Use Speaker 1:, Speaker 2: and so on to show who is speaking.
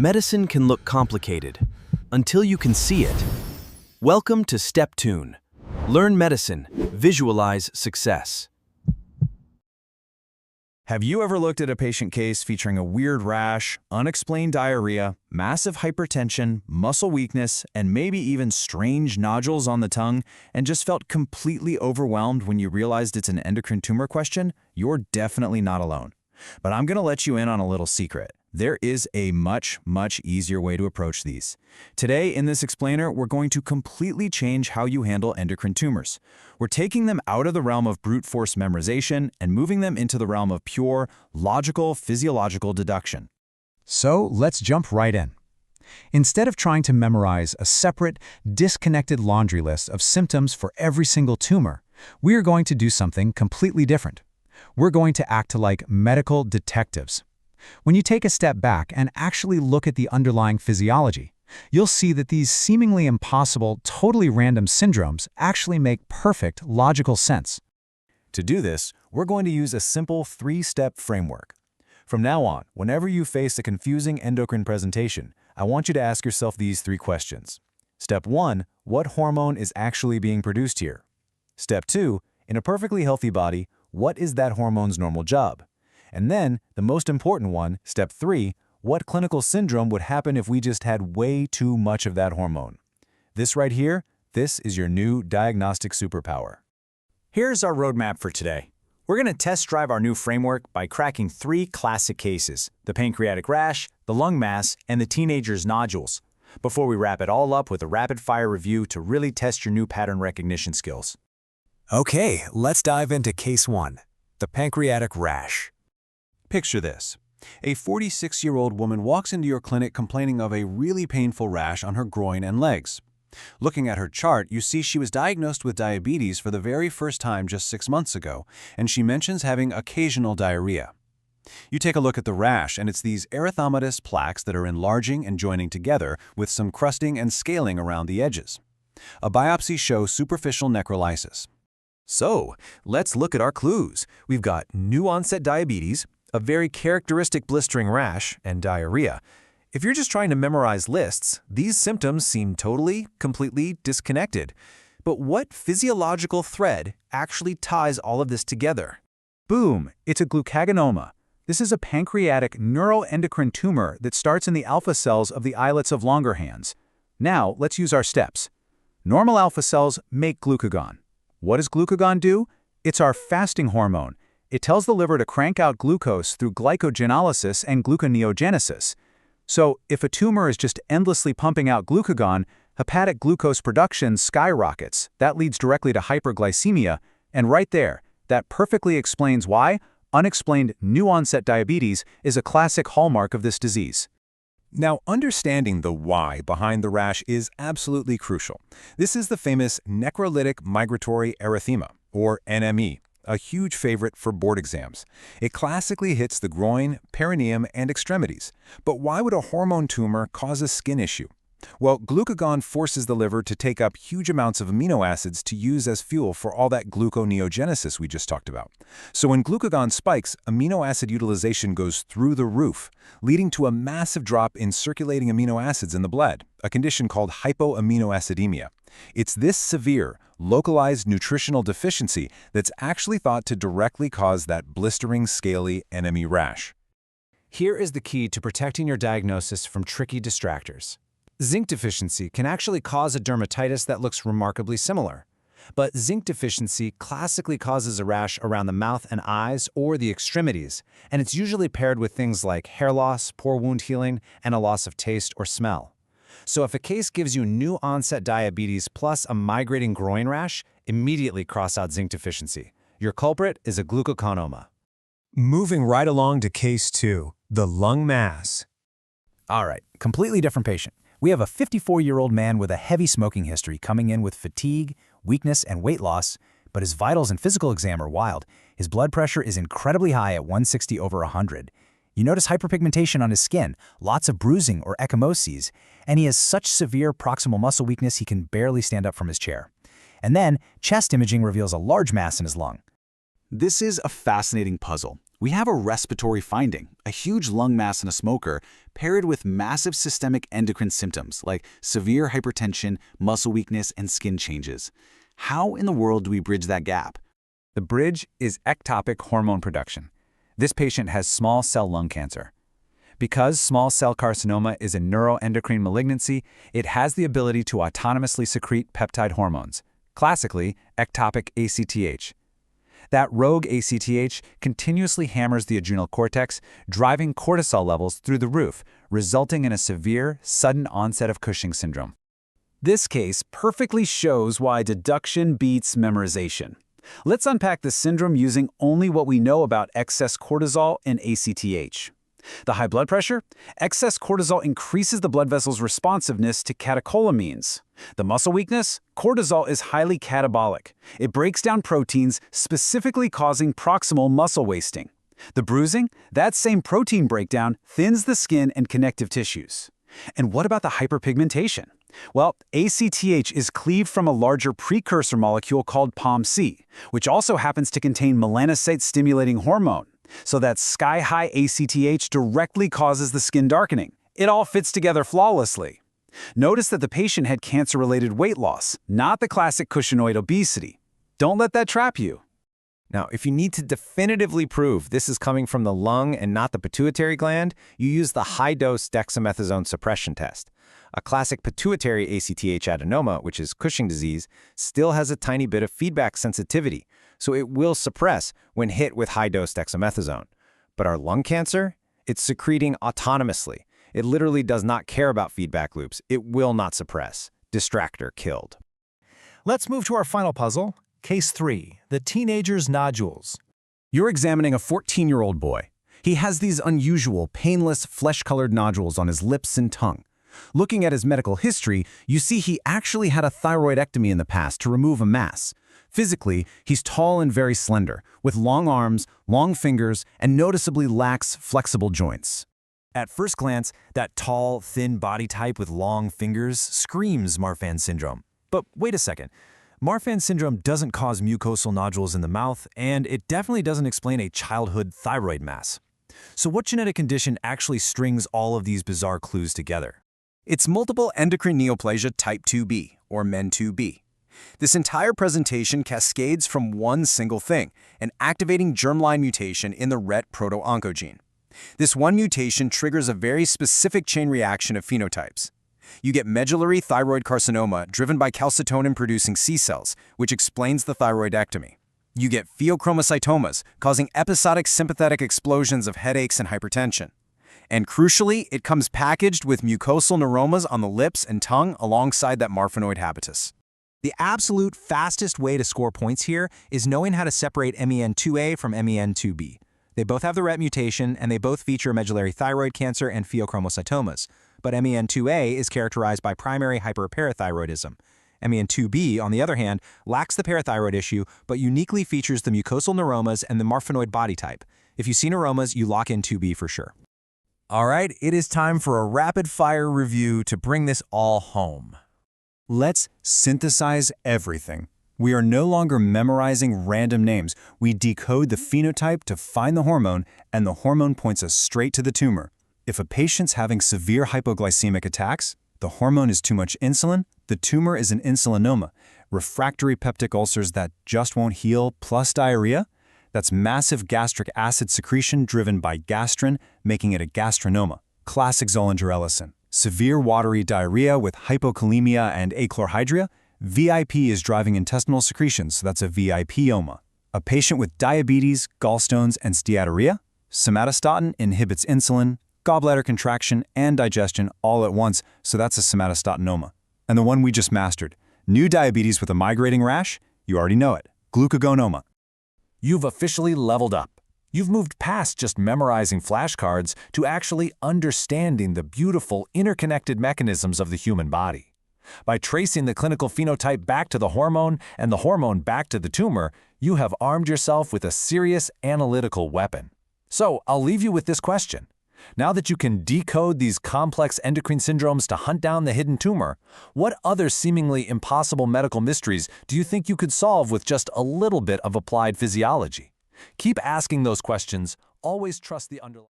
Speaker 1: Medicine can look complicated until you can see it. Welcome to StepTune. Learn medicine, visualize success.
Speaker 2: Have you ever looked at a patient case featuring a weird rash, unexplained diarrhea, massive hypertension, muscle weakness, and maybe even strange nodules on the tongue, and just felt completely overwhelmed when you realized it's an endocrine tumor question? You're definitely not alone. But I'm going to let you in on a little secret. There is a much easier way to approach these. Today, in this explainer, we're going to completely change how you handle endocrine tumors. We're taking them out of the realm of brute force memorization and moving them into the realm of pure, logical, physiological deduction.
Speaker 3: So let's jump right in. Instead of trying to memorize a separate, disconnected laundry list of symptoms for every single tumor, we are going to do something completely different. We're going to act like medical detectives. When you take a step back and actually look at the underlying physiology, you'll see that these seemingly impossible, totally random syndromes actually make perfect logical sense.
Speaker 2: To do this, we're going to use a simple three-step framework. From now on, whenever you face a confusing endocrine presentation, I want you to ask yourself these three questions. Step 1, what hormone is actually being produced here? Step 2, in a perfectly healthy body, what is that hormone's normal job? And then, the most important one, step 3, what clinical syndrome would happen if we just had way too much of that hormone? This right here, this is your new diagnostic superpower. Here's our roadmap for today. We're going to test drive our new framework by cracking 3 classic cases: the pancreatic rash, the lung mass, and the teenager's nodules, before we wrap it all up with a rapid-fire review to really test your new pattern recognition skills.
Speaker 4: Okay, let's dive into case 1, the pancreatic rash.
Speaker 5: Picture this. A 46-year-old woman walks into your clinic complaining of a really painful rash on her groin and legs. Looking at her chart, you see she was diagnosed with diabetes for the very first time just 6 months ago, and she mentions having occasional diarrhea. You take a look at the rash, and it's these erythematous plaques that are enlarging and joining together with some crusting and scaling around the edges. A biopsy shows superficial necrolysis.
Speaker 4: So, let's look at our clues. We've got new-onset diabetes, a very characteristic blistering rash, and diarrhea. If you're just trying to memorize lists, these symptoms seem completely disconnected. But what physiological thread actually ties all of this together?
Speaker 3: Boom! It's a glucagonoma. This is a pancreatic neuroendocrine tumor that starts in the alpha cells of the islets of Langerhans. Now, let's use our steps. Normal alpha cells make glucagon. What does glucagon do? It's our fasting hormone. It tells the liver to crank out glucose through glycogenolysis and gluconeogenesis. So, if a tumor is just endlessly pumping out glucagon, hepatic glucose production skyrockets. That leads directly to hyperglycemia, and right there, that perfectly explains why unexplained new-onset diabetes is a classic hallmark of this disease.
Speaker 5: Now, understanding the why behind the rash is absolutely crucial. This is the famous necrolytic migratory erythema, or NME, a huge favorite for board exams. It classically hits the groin, perineum, and extremities. But why would a hormone tumor cause a skin issue? Well, glucagon forces the liver to take up huge amounts of amino acids to use as fuel for all that gluconeogenesis we just talked about. So when glucagon spikes, amino acid utilization goes through the roof, leading to a massive drop in circulating amino acids in the blood, a condition called hypoaminoacidemia. It's this severe, localized nutritional deficiency that's actually thought to directly cause that blistering, scaly NME rash.
Speaker 2: Here is the key to protecting your diagnosis from tricky distractors. Zinc deficiency can actually cause a dermatitis that looks remarkably similar. But zinc deficiency classically causes a rash around the mouth and eyes or the extremities, and it's usually paired with things like hair loss, poor wound healing, and a loss of taste or smell. So if a case gives you new-onset diabetes plus a migrating groin rash, immediately cross out zinc deficiency. Your culprit is a glucagonoma.
Speaker 4: Moving right along to case 2, the lung mass.
Speaker 6: All right, completely different patient. We have a 54-year-old man with a heavy smoking history coming in with fatigue, weakness, and weight loss, but his vitals and physical exam are wild. His blood pressure is incredibly high at 160/100. You notice hyperpigmentation on his skin, lots of bruising or ecchymoses, and he has such severe proximal muscle weakness he can barely stand up from his chair. And then, chest imaging reveals a large mass in his lung.
Speaker 7: This is a fascinating puzzle.
Speaker 3: We have a respiratory finding, a huge lung mass in a smoker, paired with massive systemic endocrine symptoms like severe hypertension, muscle weakness, and skin changes. How in the world do we bridge that gap?
Speaker 2: The bridge is ectopic hormone production. This patient has small cell lung cancer. Because small cell carcinoma is a neuroendocrine malignancy, it has the ability to autonomously secrete peptide hormones, classically ectopic ACTH. That rogue ACTH continuously hammers the adrenal cortex, driving cortisol levels through the roof, resulting in a severe, sudden onset of Cushing syndrome.
Speaker 3: This case perfectly shows why deduction beats memorization. Let's unpack the syndrome using only what we know about excess cortisol and ACTH. The high blood pressure? Excess cortisol increases the blood vessel's responsiveness to catecholamines. The muscle weakness? Cortisol is highly catabolic. It breaks down proteins, specifically causing proximal muscle wasting. The bruising? That same protein breakdown thins the skin and connective tissues. And what about the hyperpigmentation? Well, ACTH is cleaved from a larger precursor molecule called POMC, which also happens to contain melanocyte-stimulating hormone. So that sky-high ACTH directly causes the skin darkening. It all fits together flawlessly. Notice that the patient had cancer-related weight loss, not the classic cushingoid obesity. Don't let that trap you.
Speaker 4: Now, if you need to definitively prove this is coming from the lung and not the pituitary gland, you use the high-dose dexamethasone suppression test. A classic pituitary ACTH adenoma, which is Cushing disease, still has a tiny bit of feedback sensitivity, so it will suppress when hit with high-dose dexamethasone. But our lung cancer? It's secreting autonomously. It literally does not care about feedback loops. It will not suppress. Distractor killed.
Speaker 6: Let's move to our final puzzle, Case 3, the teenager's nodules.
Speaker 2: You're examining a 14-year-old boy. He has these unusual, painless, flesh-colored nodules on his lips and tongue. Looking at his medical history, you see he actually had a thyroidectomy in the past to remove a mass. Physically, he's tall and very slender, with long arms, long fingers, and noticeably lax, flexible joints.
Speaker 1: At first glance, that tall, thin body type with long fingers screams Marfan syndrome. But wait a second. Marfan syndrome doesn't cause mucosal nodules in the mouth, and it definitely doesn't explain a childhood thyroid mass. So what genetic condition actually strings all of these bizarre clues together?
Speaker 7: It's multiple endocrine neoplasia type 2B, or MEN2B. This entire presentation cascades from one single thing, an activating germline mutation in the RET proto-oncogene. This one mutation triggers a very specific chain reaction of phenotypes. You get medullary thyroid carcinoma driven by calcitonin-producing C cells, which explains the thyroidectomy. You get pheochromocytomas, causing episodic sympathetic explosions of headaches and hypertension. And crucially, it comes packaged with mucosal neuromas on the lips and tongue alongside that marfanoid habitus.
Speaker 8: The absolute fastest way to score points here is knowing how to separate MEN2A from MEN2B. They both have the RET mutation, and they both feature medullary thyroid cancer and pheochromocytomas. But MEN2A is characterized by primary hyperparathyroidism. MEN2B, on the other hand, lacks the parathyroid issue, but uniquely features the mucosal neuromas and the marfanoid body type. If you see neuromas, you lock in 2B for sure.
Speaker 4: All right, it is time for a rapid-fire review to bring this all home.
Speaker 2: Let's synthesize everything. We are no longer memorizing random names. We decode the phenotype to find the hormone, and the hormone points us straight to the tumor. If a patient's having severe hypoglycemic attacks, the hormone is too much insulin, the tumor is an insulinoma. Refractory peptic ulcers that just won't heal plus diarrhea? That's massive gastric acid secretion driven by gastrin, making it a gastrinoma. Classic Zollinger-Ellison. Severe watery diarrhea with hypokalemia and achlorhydria? VIP is driving intestinal secretions, so that's a VIPoma. A patient with diabetes, gallstones, and steatorrhea? Somatostatin inhibits insulin, gallbladder contraction, and digestion all at once, so that's a somatostatinoma. And the one we just mastered, new diabetes with a migrating rash? You already know it, Glucagonoma.
Speaker 1: You've officially leveled up. You've moved past just memorizing flashcards to actually understanding the beautiful interconnected mechanisms of the human body. By tracing the clinical phenotype back to the hormone and the hormone back to the tumor, you have armed yourself with a serious analytical weapon. So I'll leave you with this question. Now that you can decode these complex endocrine syndromes to hunt down the hidden tumor, what other seemingly impossible medical mysteries do you think you could solve with just a little bit of applied physiology? Keep asking those questions, Always trust the underlying